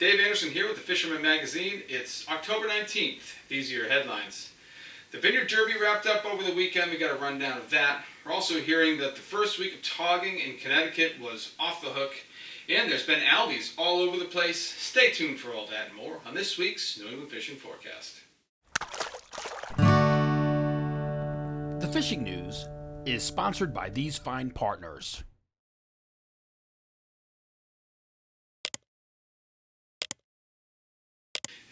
Dave Anderson here with the Fisherman magazine. It's October 19th. These are your headlines. The Vineyard Derby wrapped up over the weekend. We got a rundown of that. We're also hearing that the first week of Togging in Connecticut was off the hook. And there's been albies all over the place. Stay tuned for all that and more on this week's New England Fishing Forecast. The Fishing News is sponsored by these fine partners.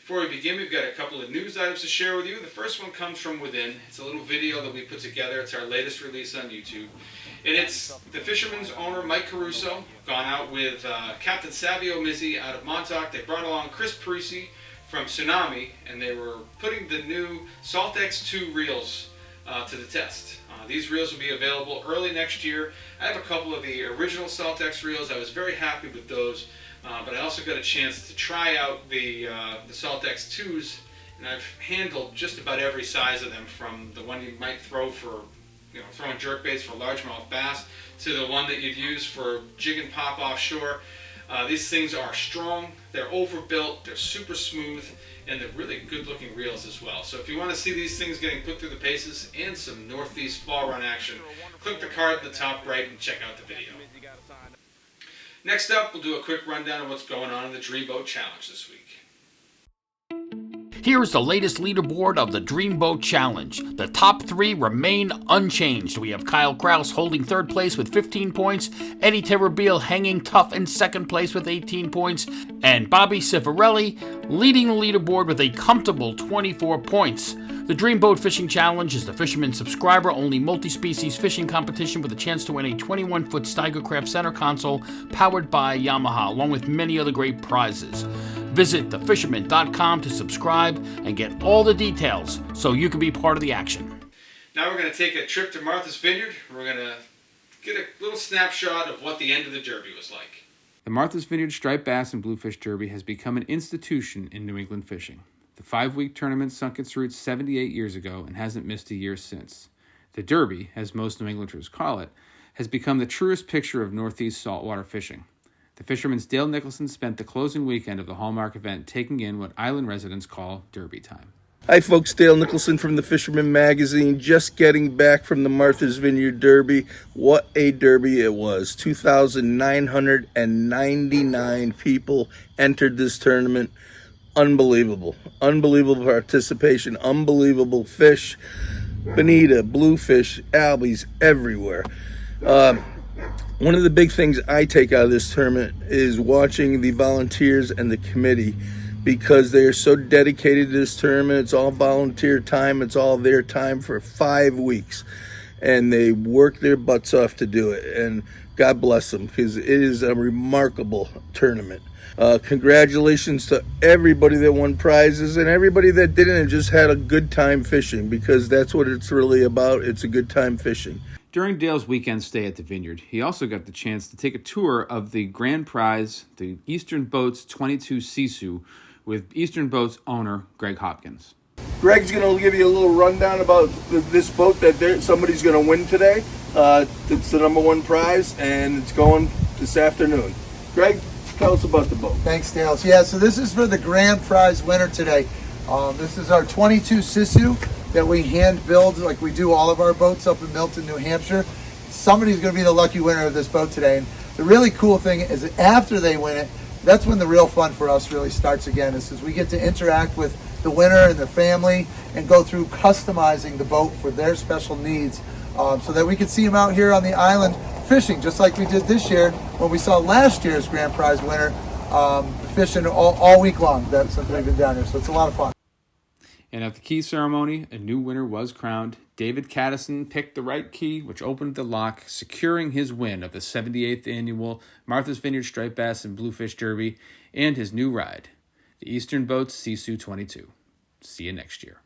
Before we begin, we've got a couple of news items to share with you. The first one comes from within. It's a little video that we put together. It's our latest release on YouTube. And it's the Fisherman's owner, Mike Caruso, gone out with Captain Savio Mizzi out of Montauk. They brought along Chris Parisi from Tsunami, and they were putting the new Salt X2 reels to the test. These reels will be available early next year. I have a couple of the original Salt X reels. I was very happy with those. But I also got a chance to try out the Salt X2s, and I've handled just about every size of them, from the one you might throw for, throwing jerkbaits for largemouth bass, to the one that you'd use for jig and pop offshore. These things are strong, they're overbuilt, they're super smooth, and they're really good looking reels as well. So if you want to see these things getting put through the paces and some northeast fall run action, click the card at the top right and check out the video. Next up, we'll do a quick rundown of what's going on in the Dreamboat Challenge this week. Here is the latest leaderboard of the Dreamboat Challenge. The top three remain unchanged. We have Kyle Kraus holding third place with 15 points, Eddie Terrabile hanging tough in second place with 18 points, and Bobby Cifarelli leading the leaderboard with a comfortable 24 points. The Dreamboat Fishing Challenge is the Fisherman subscriber-only multi-species fishing competition with a chance to win a 21-foot Steigercraft center console powered by Yamaha, along with many other great prizes. Visit thefisherman.com to subscribe and get all the details so you can be part of the action. Now we're going to take a trip to Martha's Vineyard. We're going to get a little snapshot of what the end of the Derby was like. The Martha's Vineyard Striped Bass and Bluefish Derby has become an institution in New England fishing. The 5-week tournament sunk its roots 78 years ago and hasn't missed a year since. The Derby, as most New Englanders call it, has become the truest picture of Northeast saltwater fishing. The Fisherman's Dale Nicholson spent the closing weekend of the Hallmark event taking in what island residents call Derby time. Hi folks, Dale Nicholson from the Fisherman magazine, just getting back from the Martha's Vineyard Derby. What a derby it was. 2,999 people entered this tournament. Unbelievable participation, unbelievable fish, bonita, bluefish, albies everywhere. One of the big things I take out of this tournament is watching the volunteers and the committee, because they are so dedicated to this tournament. It's all volunteer time. It's all their time for 5 weeks, and they work their butts off to do it, and God bless them, because it is a remarkable tournament. Congratulations to everybody that won prizes and everybody that didn't and just had a good time fishing, because that's what it's really about. It's a good time fishing. During Dale's weekend stay at the Vineyard, he also got the chance to take a tour of the grand prize, the Eastern Boats 22 Sisu, with Eastern Boats owner Greg Hopkins. Greg's going to give you a little rundown about this boat that somebody's going to win today. It's the #1 prize, and it's going this afternoon. Greg, tell us about the boat. Thanks, Dale. So this is for the grand prize winner today. This is our 22 Sisu that we hand build like we do all of our boats up in Milton, New Hampshire. Somebody's going to be the lucky winner of this boat today. And the really cool thing is that after they win it, that's when the real fun for us really starts again. Is we get to interact with the winner and their family and go through customizing the boat for their special needs, so that we can see them out here on the island fishing, just like we did this year when we saw last year's grand prize winner fishing all week long since we've been down here. So it's a lot of fun. And at the key ceremony, a new winner was crowned. David Caddison picked the right key, which opened the lock, securing his win of the 78th annual Martha's Vineyard Striped Bass and Bluefish Derby and his new ride, the Eastern Boats Sisu 22. See you next year.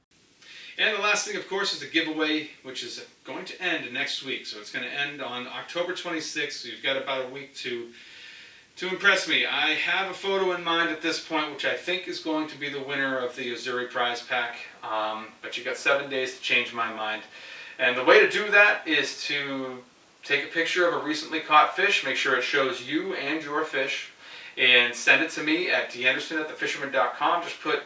And the last thing, of course, is the giveaway, which is going to end next week. So it's going to end on October 26th. So you've got about a week to impress me. I have a photo in mind at this point, which I think is going to be the winner of the Missouri prize pack. But you've got 7 days to change my mind. And the way to do that is to take a picture of a recently caught fish, make sure it shows you and your fish, and send it to me at danderson@thefisherman.com. Just put,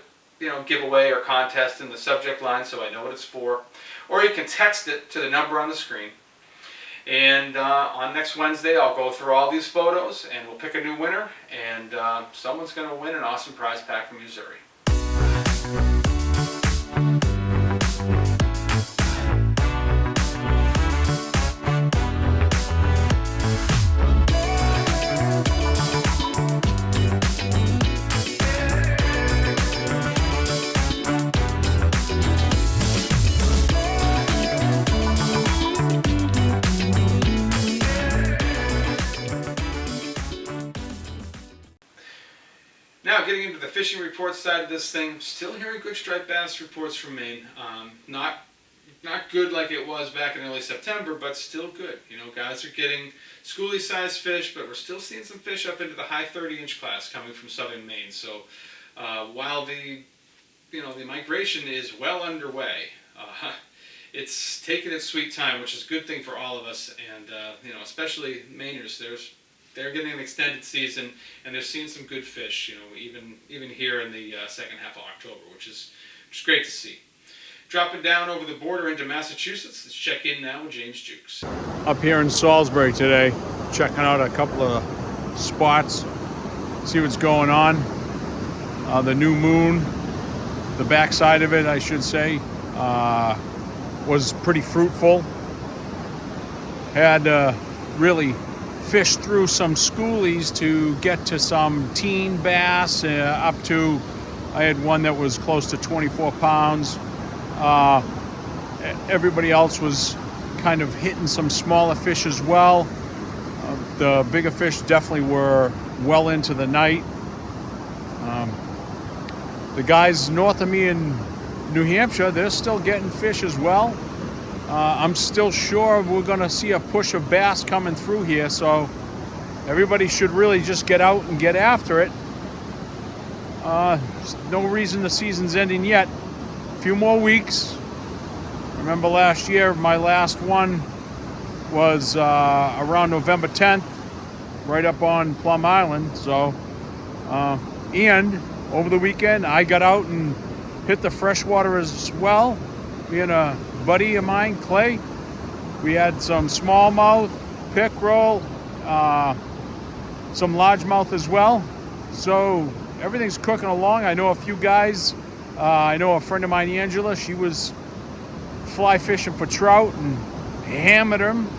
giveaway or contest in the subject line so I know what it's for. Or you can text it to the number on the screen. And on next Wednesday, I'll go through all these photos and we'll pick a new winner. And someone's going to win an awesome prize pack from Missouri. Now, getting into the fishing reports side of this thing, still hearing good striped bass reports from Maine. Not good like it was back in early September, but still good. Guys are getting schoolie-sized fish, but we're still seeing some fish up into the high 30-inch class coming from southern Maine. So while the migration is well underway, it's taking its sweet time, which is a good thing for all of us, and especially Mainers. They're getting an extended season, and they're seeing some good fish, even here in the second half of October, which is great to see. Dropping down over the border into Massachusetts, let's check in now with James Jewkes. Up here in Salisbury today, checking out a couple of spots, see what's going on. The new moon, the backside of it, I should say, was pretty fruitful. Had really fished through some schoolies to get to some teen bass, up to, I had one that was close to 24 pounds. Everybody else was kind of hitting some smaller fish as well. The bigger fish definitely were well into the night. The guys north of me in New Hampshire, they're still getting fish as well. I'm still sure we're going to see a push of bass coming through here, so everybody should really just get out and get after it. No reason the season's ending yet. A few more weeks. Remember last year, my last one was around November 10th, right up on Plum Island. So, and over the weekend, I got out and hit the freshwater as well. Me and a buddy of mine, Clay, we had some smallmouth, pickerel, some largemouth as well. So everything's cooking along. I know a few guys. I know a friend of mine, Angela, she was fly fishing for trout and hammered them.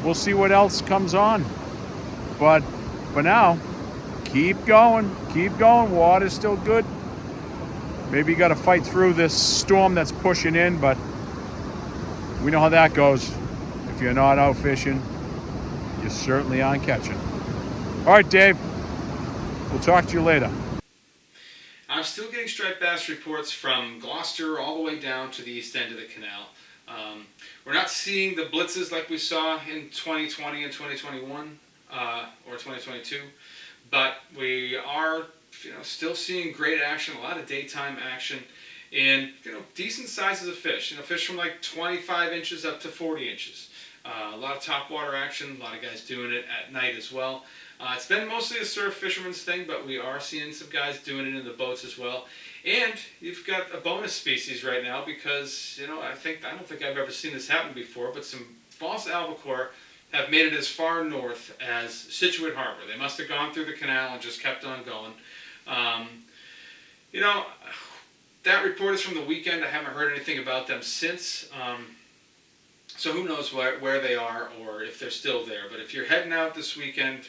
We'll see what else comes on. But for now, keep going. Water's still good. Maybe you got to fight through this storm that's pushing in, but we know how that goes. If you're not out fishing, you certainly aren't catching. All right, Dave. We'll talk to you later. I'm still getting striped bass reports from Gloucester all the way down to the east end of the canal. We're not seeing the blitzes like we saw in 2020 and 2021 or 2022, but we are still seeing great action, a lot of daytime action, and decent sizes of fish. Fish from like 25 inches up to 40 inches. A lot of topwater action, a lot of guys doing it at night as well. It's been mostly a surf fisherman's thing, but we are seeing some guys doing it in the boats as well. And you've got a bonus species right now because, I don't think I've ever seen this happen before, but some false albacore have made it as far north as Scituate Harbor. They must have gone through the canal and just kept on going. That report is from the weekend. I haven't heard anything about them since. So who knows where they are or if they're still there. But if you're heading out this weekend,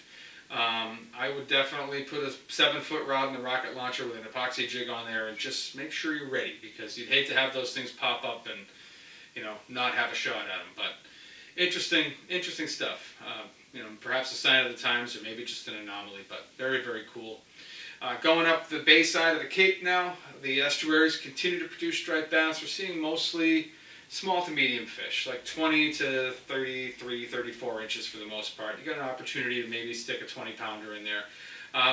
I would definitely put a 7-foot rod in the rocket launcher with an epoxy jig on there and just make sure you're ready, because you'd hate to have those things pop up and not have a shot at them. But interesting stuff. Perhaps a sign of the times or maybe just an anomaly, but very, very cool. Going up the bay side of the Cape now, the estuaries continue to produce striped bass. We're seeing mostly small to medium fish, like 20 to 33, 34 inches for the most part. You got an opportunity to maybe stick a 20-pounder in there.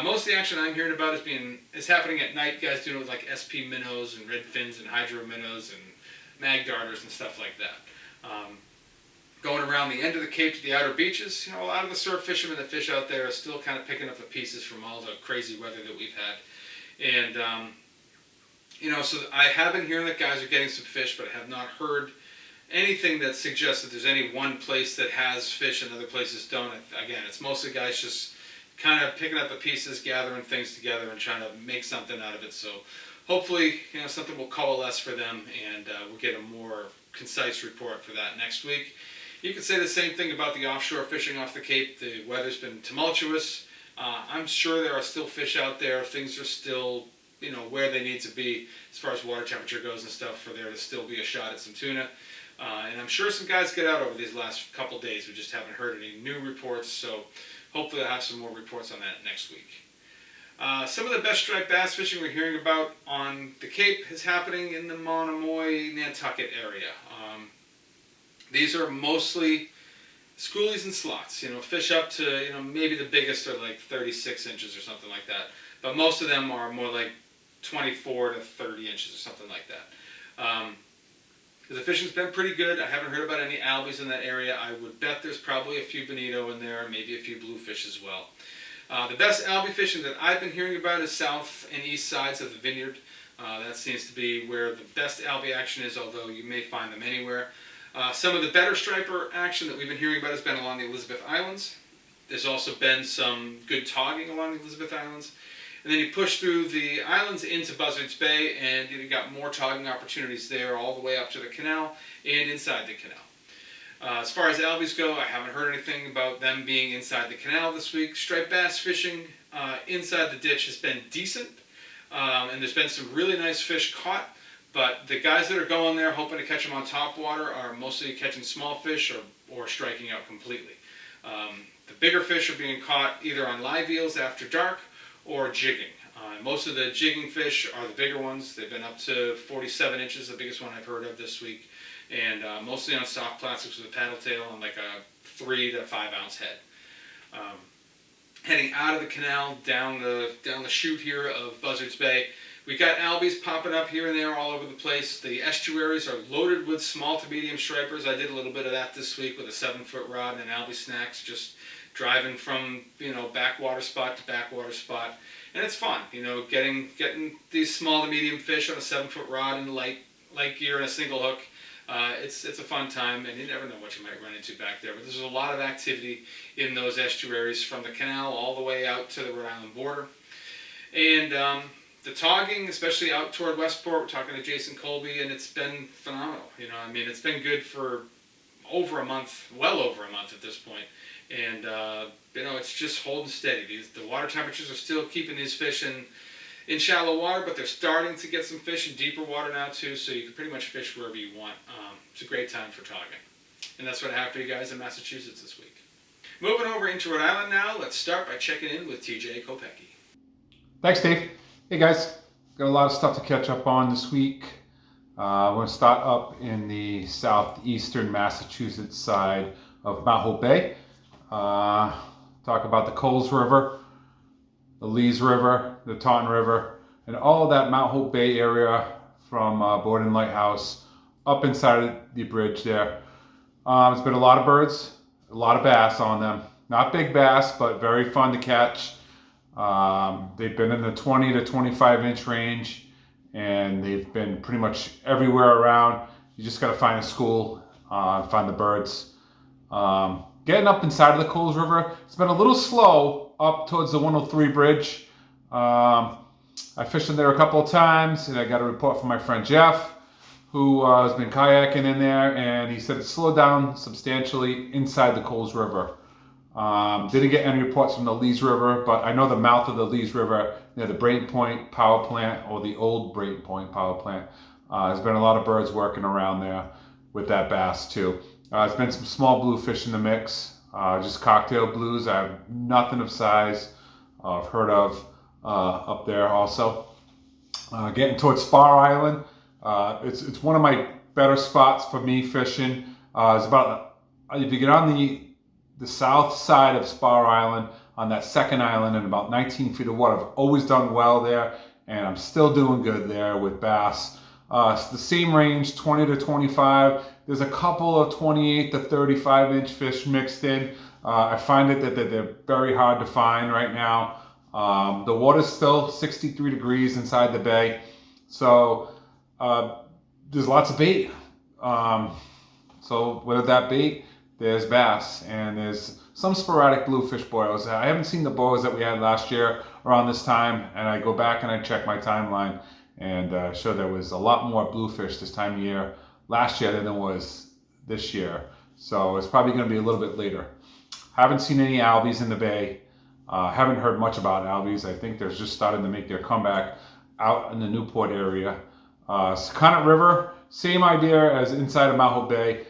Most of the action I'm hearing about is happening at night. Guys doing it with like SP minnows and red fins and hydro minnows and mag darters and stuff like that. going around the end of the Cape to the outer beaches. A lot of the surf fishermen that fish out there are still kind of picking up the pieces from all the crazy weather that we've had. And, so I have been hearing that guys are getting some fish, but I have not heard anything that suggests that there's any one place that has fish and other places don't. Again, it's mostly guys just kind of picking up the pieces, gathering things together, and trying to make something out of it. So hopefully, something will coalesce for them, and we'll get a more concise report for that next week. You could say the same thing about the offshore fishing off the Cape. The weather's been tumultuous. I'm sure there are still fish out there. Things are still, where they need to be as far as water temperature goes and stuff for there to still be a shot at some tuna. And I'm sure some guys get out over these last couple days. We just haven't heard any new reports, so hopefully I'll have some more reports on that next week. Some of the best striped bass fishing we're hearing about on the Cape is happening in the Monomoy, Nantucket area. These are mostly schoolies and slots, fish up to, maybe the biggest are like 36 inches or something like that. But most of them are more like 24 to 30 inches or something like that. The fishing's been pretty good. I haven't heard about any albies in that area. I would bet there's probably a few bonito in there, maybe a few bluefish as well. The best albie fishing that I've been hearing about is south and east sides of the Vineyard. That seems to be where the best albie action is, although you may find them anywhere. Some of the better striper action that we've been hearing about has been along the Elizabeth Islands. There's also been some good togging along the Elizabeth Islands. And then you push through the islands into Buzzards Bay, and you've got more togging opportunities there all the way up to the canal and inside the canal. As far as albies go, I haven't heard anything about them being inside the canal this week. Striped bass fishing inside the ditch has been decent, and there's been some really nice fish caught. But the guys that are going there hoping to catch them on top water are mostly catching small fish or striking out completely. The bigger fish are being caught either on live eels after dark or jigging. Most of the jigging fish are the bigger ones. They've been up to 47 inches, the biggest one I've heard of this week. And mostly on soft plastics with a paddle tail and like a 3 to 5 ounce head. Heading out of the canal, down the chute here of Buzzards Bay, we got albies popping up here and there all over the place. The estuaries are loaded with small to medium stripers. I did a little bit of that this week with a 7-foot rod and an albie snacks, just driving from backwater spot to backwater spot, and it's fun. Getting these small to medium fish on a 7-foot rod and light gear and a single hook. It's a fun time, and you never know what you might run into back there. But there's a lot of activity in those estuaries from the canal all the way out to the Rhode Island border, and the togging, especially out toward Westport, we're talking to Jason Colby, and it's been phenomenal. It's been good for over a month, well over a month at this point. And, it's just holding steady. The water temperatures are still keeping these fish in shallow water, but they're starting to get some fish in deeper water now too, so you can pretty much fish wherever you want. It's a great time for togging. And that's what I have for you guys in Massachusetts this week. Moving over into Rhode Island now, let's start by checking in with TJ Kopecky. Thanks, Dave. Hey guys, got a lot of stuff to catch up on this week. I'm going to start up in the southeastern Massachusetts side of Mount Hope Bay. Talk about the Coles River, the Lees River, the Taunton River, and all of that Mount Hope Bay area from Borden Lighthouse up inside the bridge there. It's been a lot of birds, a lot of bass on them. Not big bass, but very fun to catch. They've been in the 20 to 25 inch range, and they've been pretty much everywhere around. You just got to find a school, find the birds. Getting up inside of the Coles River, it's been a little slow up towards the 103 bridge. I fished in there a couple of times, and I got a report from my friend Jeff, who has been kayaking in there, and he said it slowed down substantially inside the Coles River. Didn't get any reports from the Lees River, but I know the mouth of the Lees River near the Brayton Point Power Plant, or the old Brayton Point Power Plant. There's been a lot of birds working around there with that bass too. There's been some small bluefish in the mix, just cocktail blues. I have nothing of size I've heard of up there also. Getting towards Spar Island, it's one of my better spots for me fishing. It's about, if you get on the south side of Spar Island, on that second island, and about 19 feet of water. I've always done well there, and I'm still doing good there with bass. It's the same range, 20 to 25. There's a couple of 28 to 35 inch fish mixed in. I find it that they're very hard to find right now. The water's still 63 degrees inside the bay, so there's lots of bait. So with that bait, there's bass, and there's some sporadic bluefish boils. I haven't seen the boils that we had last year around this time, and I go back and I check my timeline, and show there was a lot more bluefish this time of year last year than there was this year. So it's probably going to be a little bit later. Haven't seen any albies in the bay. Haven't heard much about albies. I think they're just starting to make their comeback out in the Newport area. Connecticut River, same idea as inside of Mount Bay.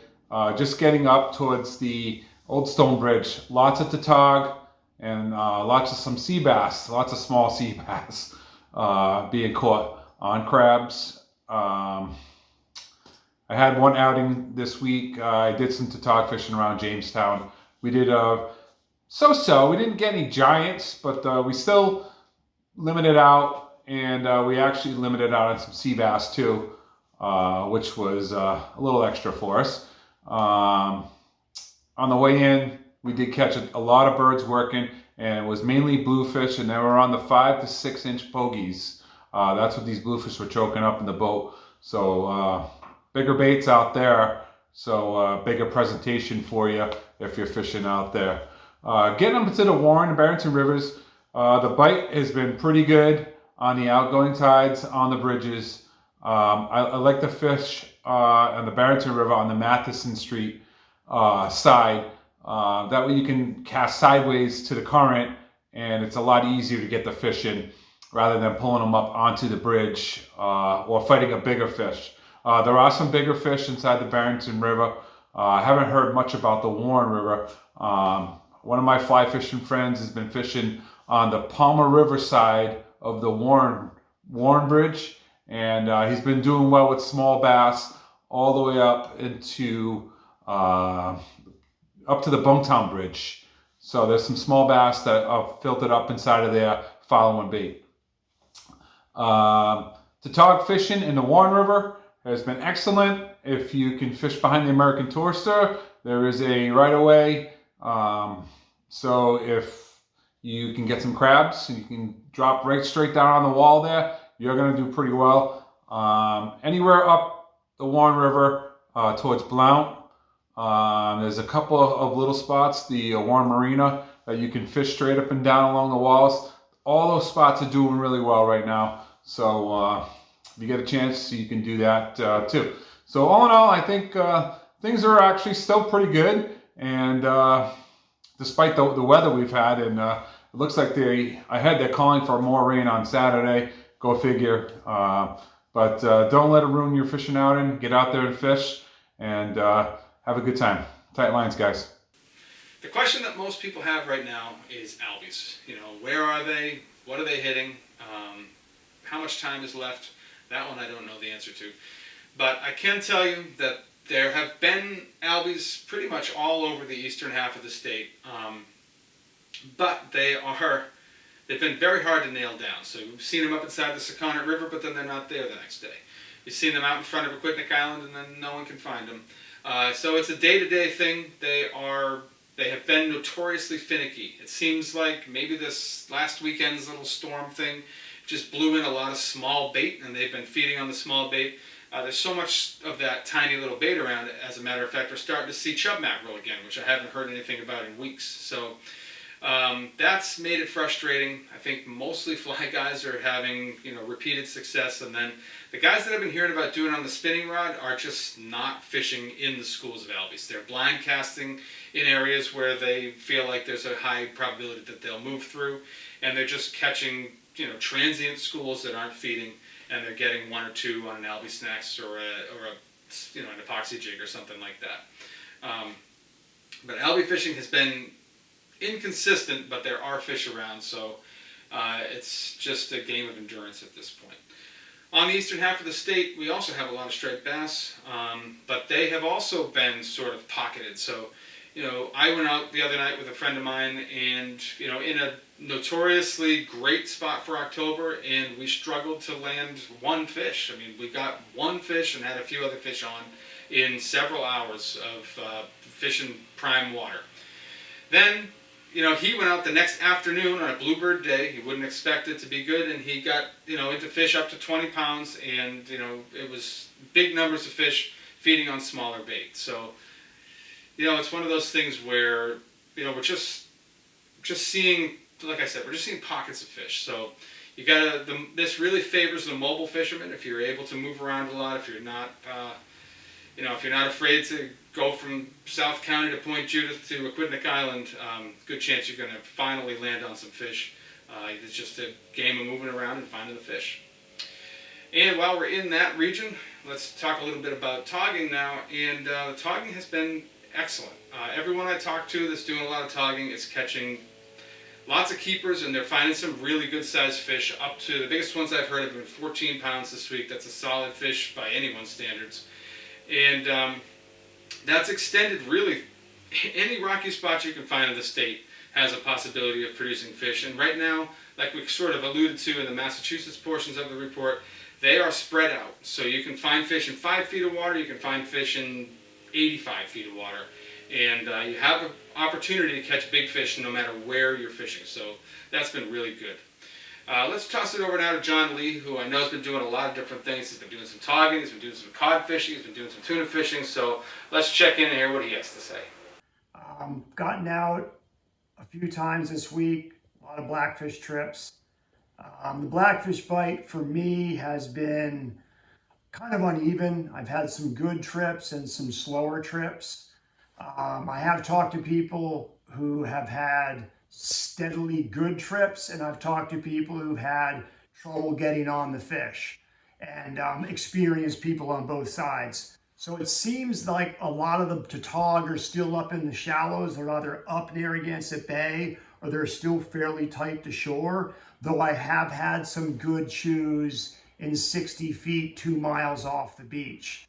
Just getting up towards the Old Stone Bridge. Lots of tautog and lots of some sea bass, lots of small sea bass being caught on crabs. I had one outing this week. I did some tautog fishing around Jamestown. We did so-so. We didn't get any giants, but we still limited out, and we actually limited out on some sea bass too, which was a little extra for us. On the way in, we did catch a lot of birds working, and it was mainly bluefish, and they were on the 5 to 6 inch pogies. That's what these bluefish were choking up in the boat. So bigger baits out there, so bigger presentation for you if you're fishing out there. Getting up to the Warren and Barrington rivers, the bite has been pretty good on the outgoing tides on the bridges. I like to fish on the Barrington River on the Matheson Street side. That way you can cast sideways to the current, and it's a lot easier to get the fish in rather than pulling them up onto the bridge or fighting a bigger fish. There are some bigger fish inside the Barrington River. I haven't heard much about the Warren River. One of my fly fishing friends has been fishing on the Palmer River side of the Warren Bridge, and he's been doing well with small bass all the way up into up to the Bungtown Bridge. So there's some small bass that are filtered up inside of there following bait. Tautog fishing in the Warren River has been excellent. If you can fish behind the American Tourister, there is a right of way. So if you can get some crabs and you can drop right straight down on the wall there, you're going to do pretty well. Anywhere up the Warren River towards Blount, there's a couple of little spots, the Warren Marina, that you can fish straight up and down along the walls. All those spots are doing really well right now. So if you get a chance, you can do that too. So all in all, I think things are actually still pretty good. And despite the weather we've had, and it looks like they're calling for more rain on Saturday. Go figure. But don't let it ruin your fishing outing. Get out there and fish, and have a good time. Tight lines, guys. The question that most people have right now is albies. You know, where are they? What are they hitting? How much time is left? That one I don't know the answer to. But I can tell you that there have been albies pretty much all over the eastern half of the state. But they've been very hard to nail down. So we've seen them up inside the Sakonnet River, but then they're not there the next day. You've seen them out in front of Aquidneck Island, and then no one can find them. So it's a day-to-day thing. They have been notoriously finicky. It seems like maybe this last weekend's little storm thing just blew in a lot of small bait, and they've been feeding on the small bait. There's so much of that tiny little bait around. As a matter of fact, we're starting to see chub mackerel again, which I haven't heard anything about in weeks. So that's made it frustrating. I think mostly fly guys are having repeated success, and then the guys that I've been hearing about doing on the spinning rod are just not fishing in the schools of albies. They're blind casting in areas where they feel like there's a high probability that they'll move through, and they're just catching transient schools that aren't feeding, and they're getting one or two on an albie snacks or an epoxy jig or something like that. But albie fishing has been inconsistent, but there are fish around, so it's just a game of endurance at this point. On the eastern half of the state, we also have a lot of striped bass, but they have also been sort of pocketed. So I went out the other night with a friend of mine, and in a notoriously great spot for October, and we struggled to land one fish. I mean, we got one fish and had a few other fish on in several hours of fishing prime water. Then, he went out the next afternoon on a bluebird day. He wouldn't expect it to be good, and he got, into fish up to 20 pounds, and, it was big numbers of fish feeding on smaller bait. So, it's one of those things where, we're just seeing, like I said, we're just seeing pockets of fish. So this really favors the mobile fisherman. If you're able to move around a lot, if you're not, if you're not afraid to go from South County to Point Judith to Aquidneck Island, good chance you're going to finally land on some fish. It's just a game of moving around and finding the fish. And while we're in that region, let's talk a little bit about togging now. And the togging has been excellent. Everyone I talk to that's doing a lot of togging is catching lots of keepers, and they're finding some really good sized fish. Up to the biggest ones I've heard have been 14 pounds this week. That's a solid fish by anyone's standards. And that's extended really. Any rocky spot you can find in the state has a possibility of producing fish. And right now, like we sort of alluded to in the Massachusetts portions of the report, they are spread out. So you can find fish in 5 feet of water, you can find fish in 85 feet of water. And you have an opportunity to catch big fish no matter where you're fishing. So that's been really good. Let's toss it over now to John Lee, who I know has been doing a lot of different things. He's been doing some togging, he's been doing some cod fishing, he's been doing some tuna fishing. So let's check in and hear what he has to say. Gotten out a few times this week, a lot of blackfish trips. The blackfish bite for me has been kind of uneven. I've had some good trips and some slower trips. I have talked to people who have had steadily good trips, and I've talked to people who've had trouble getting on the fish, and experienced people on both sides. So it seems like a lot of them to tog are still up in the shallows. They're either up Narragansett Bay or they're still fairly tight to shore, though I have had some good chews in 60 feet, 2 miles off the beach.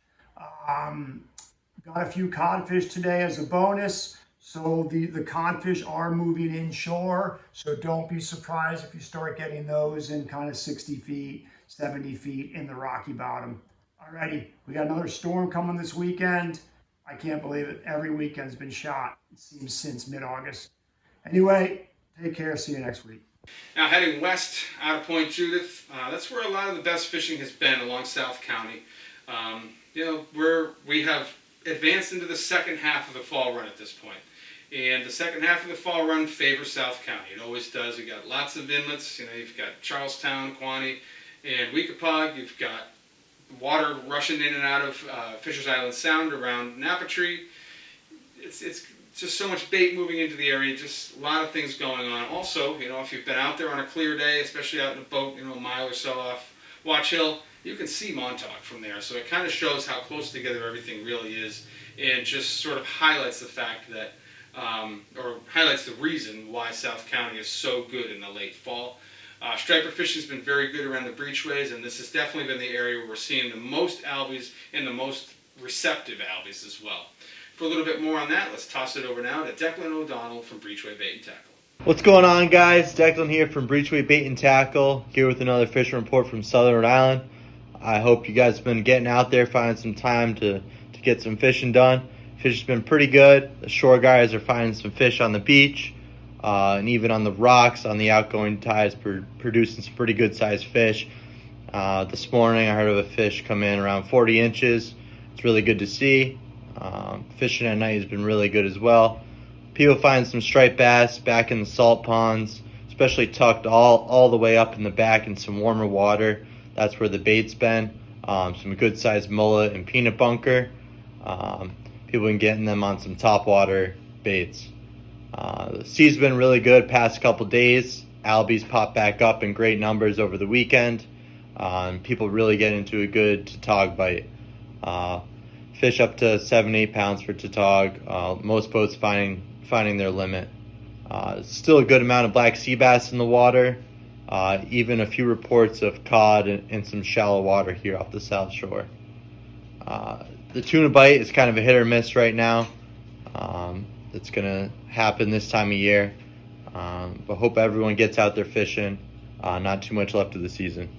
Got a few codfish today as a bonus. So the codfish are moving inshore. So don't be surprised if you start getting those in kind of 60 feet, 70 feet in the rocky bottom. Alrighty, we got another storm coming this weekend. I can't believe it. Every weekend's been shot, it seems, since mid-August. Anyway, take care. See you next week. Now heading west out of Point Judith, that's where a lot of the best fishing has been along South County. We have advanced into the second half of the fall run at this point. And the second half of the fall run favors South County. It always does. You've got lots of inlets. You've got Charlestown, Quaney, and Weekapaug. You've got water rushing in and out of Fisher's Island Sound around Napatree. It's just so much bait moving into the area, just a lot of things going on. Also, if you've been out there on a clear day, especially out in a boat, a mile or so off Watch Hill, you can see Montauk from there. So it kind of shows how close together everything really is, and just sort of highlights the fact that, or highlights the reason why South County is so good in the late fall. Striper fishing has been very good around the breachways, and this has definitely been the area where we're seeing the most albies and the most receptive albies as well. For a little bit more on that, let's toss it over now to Declan O'Donnell from Breachway Bait and Tackle. What's going on, guys? Declan here from Breachway Bait and Tackle, here with another fishing report from Southern Rhode Island. I hope you guys have been getting out there, finding some time to get some fishing done. Fish has been pretty good. The shore guys are finding some fish on the beach, and even on the rocks on the outgoing tides, producing some pretty good sized fish. This morning I heard of a fish come in around 40 inches. It's really good to see. Fishing at night has been really good as well. People find some striped bass back in the salt ponds, especially tucked all the way up in the back in some warmer water. That's where the bait's been. Some good sized mullet and peanut bunker. People been getting them on some topwater baits. The sea's been really good past couple days. Albies popped back up in great numbers over the weekend. People really get into a good tautog bite. Fish up to 7-8 pounds for tautog. Most boats finding their limit. Still a good amount of black sea bass in the water. Even a few reports of cod in some shallow water here off the South Shore. The tuna bite is kind of a hit or miss right now. that's gonna happen this time of year. But hope everyone gets out there fishing. Not too much left of the season.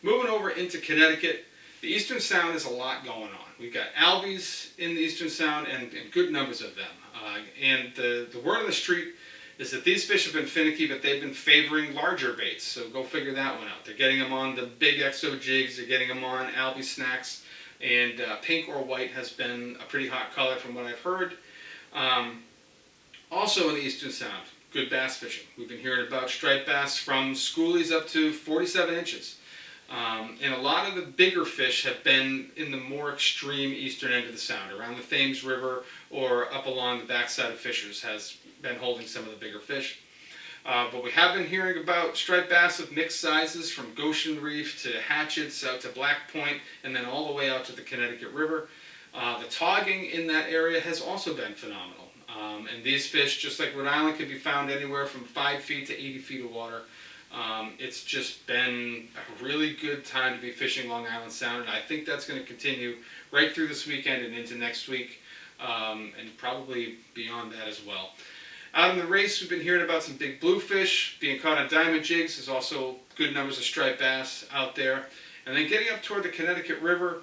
Moving over into Connecticut, the Eastern Sound has a lot going on. We've got albies in the Eastern Sound and good numbers of them. And the word on the street is that these fish have been finicky, but they've been favoring larger baits. So go figure that one out. They're getting them on the big XO jigs. They're getting them on albie snacks. And pink or white has been a pretty hot color from what I've heard. Also in the Eastern Sound, good bass fishing. We've been hearing about striped bass from schoolies up to 47 inches. And a lot of the bigger fish have been in the more extreme eastern end of the Sound, around the Thames River or up along the backside of Fishers has been holding some of the bigger fish. But we have been hearing about striped bass of mixed sizes, from Goshen Reef to Hatchets out to Black Point and then all the way out to the Connecticut River. The togging in that area has also been phenomenal. And these fish, just like Rhode Island, can be found anywhere from 5 feet to 80 feet of water. It's just been a really good time to be fishing Long Island Sound, and I think that's going to continue right through this weekend and into next week, and probably beyond that as well. Out in the race, we've been hearing about some big bluefish being caught on diamond jigs. There's also good numbers of striped bass out there. And then getting up toward the Connecticut River,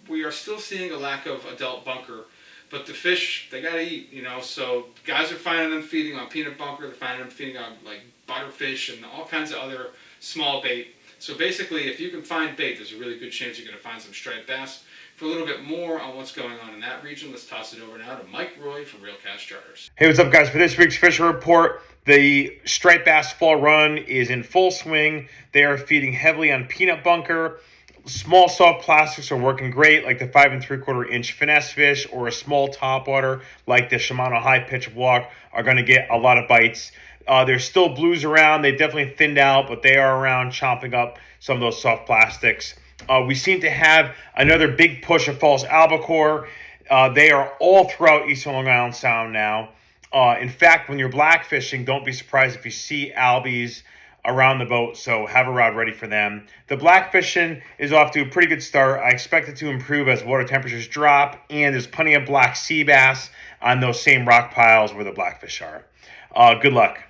we are still seeing a lack of adult bunker. But the fish, they gotta eat, so guys are finding them feeding on peanut bunker, they're finding them feeding on like butterfish and all kinds of other small bait. So basically, if you can find bait, there's a really good chance you're gonna find some striped bass. For a little bit more on what's going on in that region, let's toss it over now to Mike Roy from Real Cast Charters. Hey, what's up, guys? For this week's fishing report, the striped bass fall run is in full swing. They are feeding heavily on peanut bunker. Small soft plastics are working great, like the 5 3/4 inch finesse fish, or a small topwater like the Shimano high pitch block are going to get a lot of bites. There's still blues around. They've definitely thinned out, but they are around chomping up some of those soft plastics. We seem to have another big push of false albacore. They are all throughout Eastern Long Island Sound now. In fact, when you're black fishing, don't be surprised if you see albies around the boat, so have a rod ready for them. The black fishing is off to a pretty good start. I expect it to improve as water temperatures drop, and there's plenty of black sea bass on those same rock piles where the blackfish are. Good luck.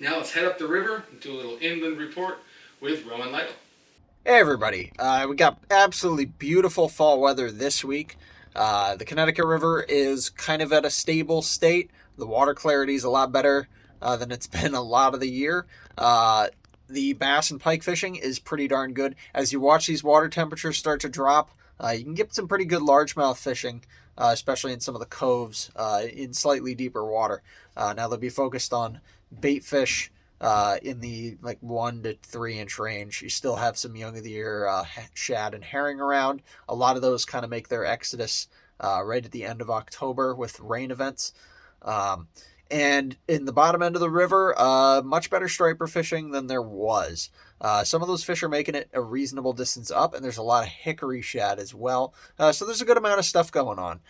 Now let's head up the river and do a little inland report with Rowan Lytle. Hey everybody, we got absolutely beautiful fall weather this week. The Connecticut River is kind of at a stable state. The water clarity is a lot better than it's been a lot of the year. The bass and pike fishing is pretty darn good. As you watch these water temperatures start to drop, you can get some pretty good largemouth fishing, especially in some of the coves in slightly deeper water. Now they'll be focused on bait fish in the 1 to 3 inch range. You still have some young of the year shad and herring around. A lot of those kind of make their exodus right at the end of October with rain events. And in the bottom end of the river, much better striper fishing than there was. Some of those fish are making it a reasonable distance up, and there's a lot of hickory shad as well. So there's a good amount of stuff going on.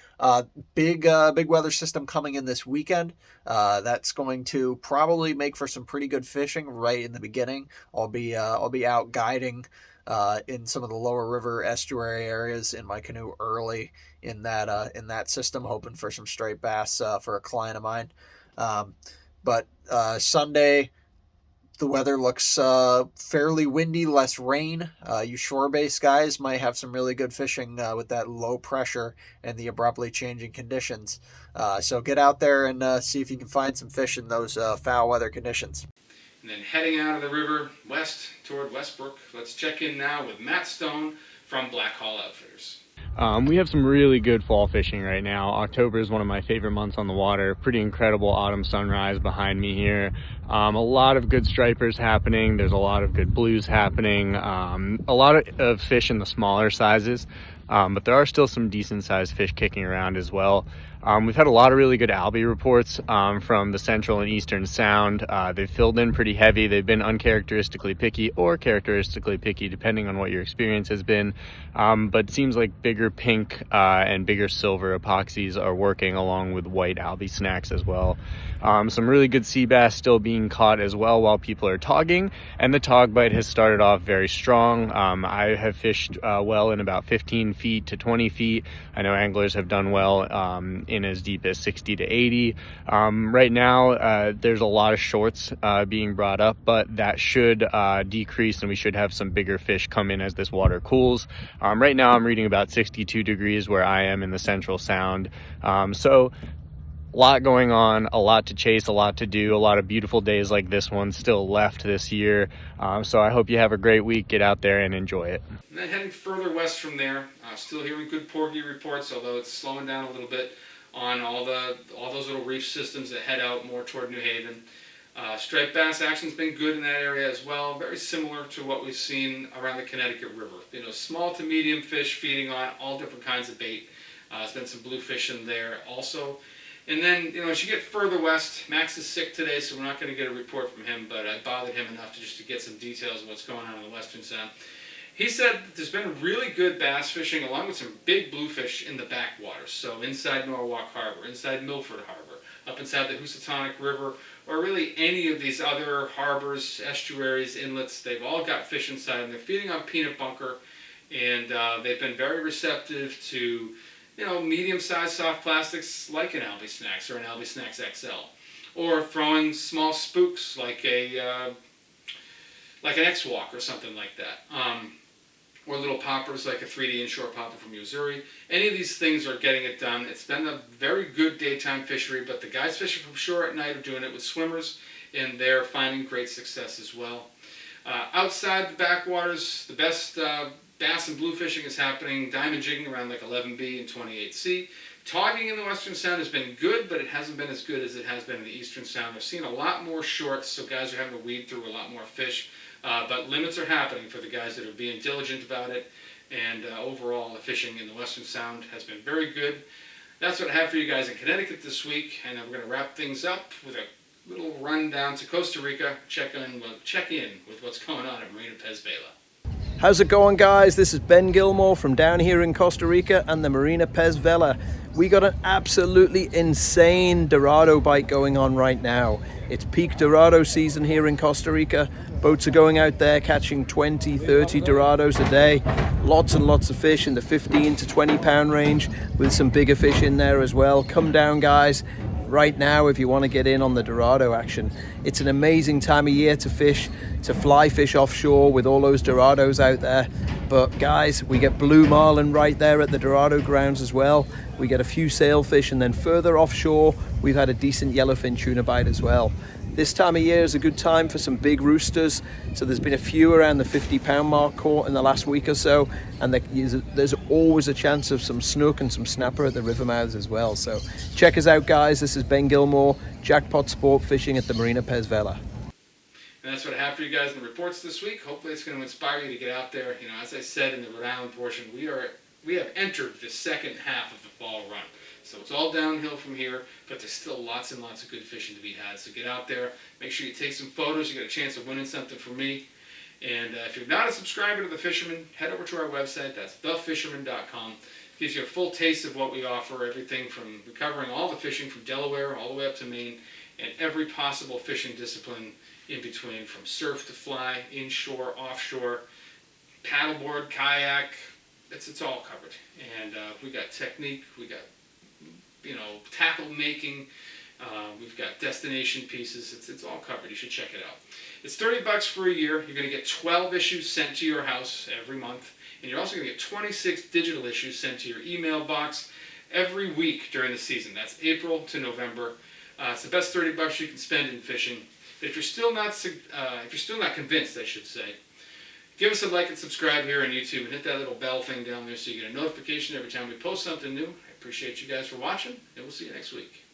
Big weather system coming in this weekend. That's going to probably make for some pretty good fishing right in the beginning. I'll be out guiding in some of the lower river estuary areas in my canoe early in that system, hoping for some striped bass for a client of mine. But Sunday, the weather looks fairly windy, less rain. You shore-based guys might have some really good fishing with that low pressure and the abruptly changing conditions. So get out there and see if you can find some fish in those foul weather conditions. And then heading out of the river west toward Westbrook, let's check in now with Matt Stone from Black Hall Outfitters. We have some really good fall fishing right now. October is one of my favorite months on the water. Pretty incredible autumn sunrise behind me here. A lot of good stripers happening. There's a lot of good blues happening. A lot of fish in the smaller sizes, but there are still some decent sized fish kicking around as well. We've had a lot of really good albie reports from the Central and Eastern Sound. They've filled in pretty heavy. They've been uncharacteristically picky or characteristically picky, depending on what your experience has been. But it seems like bigger pink and bigger silver epoxies are working along with white albie snacks as well. Some really good sea bass still being caught as well while people are togging, and the tog bite has started off very strong. I have fished well in about 15 feet to 20 feet. I know anglers have done well in as deep as 60 to 80. Right now, there's a lot of shorts being brought up, but that should decrease, and we should have some bigger fish come in as this water cools. Right now, I'm reading about 62 degrees where I am in the Central Sound. So a lot going on, a lot to chase, a lot to do, a lot of beautiful days like this one still left this year. So I hope you have a great week. Get out there and enjoy it. And then heading further west from there, still hearing good porgy reports, although it's slowing down a little bit on all those little reef systems that head out more toward New Haven. Striped bass action's been good in that area as well, very similar to what we've seen around the Connecticut River. You know, small to medium fish feeding on all different kinds of bait. There's been some bluefish in there also. And then, you know, as you get further west, Max is sick today, so we're not going to get a report from him, but I bothered him enough to get some details of what's going on in the Western Sound. He said that there's been really good bass fishing along with some big bluefish in the backwaters, so inside Norwalk Harbor, inside Milford Harbor, up inside the Housatonic River, or really any of these other harbors, estuaries, inlets. They've all got fish inside, and they're feeding on peanut bunker, and they've been very receptive to, you know, medium-sized soft plastics like an Albie Snacks or an Albie Snacks XL, or throwing small spooks like an X-Walk or something like that, or little poppers like a 3D inshore popper from Missouri. Any of these things are getting it done. It's been a very good daytime fishery, but the guys fishing from shore at night are doing it with swimmers, and they're finding great success as well. Outside the backwaters, the best bass and blue fishing is happening, diamond jigging around like 11B and 28C. Togging in the Western Sound has been good, but it hasn't been as good as it has been in the Eastern Sound. We've seen a lot more shorts, so guys are having to weed through a lot more fish. But limits are happening for the guys that are being diligent about it. And overall, the fishing in the Western Sound has been very good. That's what I have for you guys in Connecticut this week. And we're going to wrap things up with a little run down to Costa Rica. Check in with what's going on at Marina Pez Vela. How's it going, guys? This is Ben Gilmour from down here in Costa Rica and the Marina Pez Vela. We got an absolutely insane Dorado bite going on right now. It's peak Dorado season here in Costa Rica. Boats are going out there catching 20, 30 Dorados a day. Lots and lots of fish in the 15 to 20 pound range with some bigger fish in there as well. Come down, guys, right now if you want to get in on the Dorado action. It's an amazing time of year to fish, to fly fish offshore with all those Dorados out there. But guys, we get blue marlin right there at the Dorado grounds as well. We get a few sailfish, and then further offshore we've had a decent yellowfin tuna bite as well. This time of year is a good time for some big roosters, so there's been a few around the 50 pound mark caught in the last week or so, and there's always a chance of some snook and some snapper at the river mouths as well. So check us out, guys. This is Ben Gilmour, Jackpot Sport Fishing at the Marina Pez Vela. And that's what I have for you guys in the reports this week. Hopefully it's going to inspire you to get out there. You know, as I said in the Rhode Island portion, we have entered the second half of the fall run. So it's all downhill from here, but there's still lots and lots of good fishing to be had. So get out there, make sure you take some photos. You get a chance of winning something from me. And if you're not a subscriber to The Fisherman, head over to our website. That's thefisherman.com. Gives you a full taste of what we offer, everything from covering all the fishing from Delaware all the way up to Maine, and every possible fishing discipline in between, from surf to fly, inshore, offshore, paddleboard, kayak. It's all covered. And we got technique, we got, you know, tackle making, we've got destination pieces. It's all covered. You should check it out. It's $30 for a year. You're going to get 12 issues sent to your house every month, and you're also going to get 26 digital issues sent to your email box every week during the season. That's April to November. It's the best $30 you can spend in fishing. But if you're still not convinced, I should say, give us a like and subscribe here on YouTube, and hit that little bell thing down there so you get a notification every time we post something new. I appreciate you guys for watching, and we'll see you next week.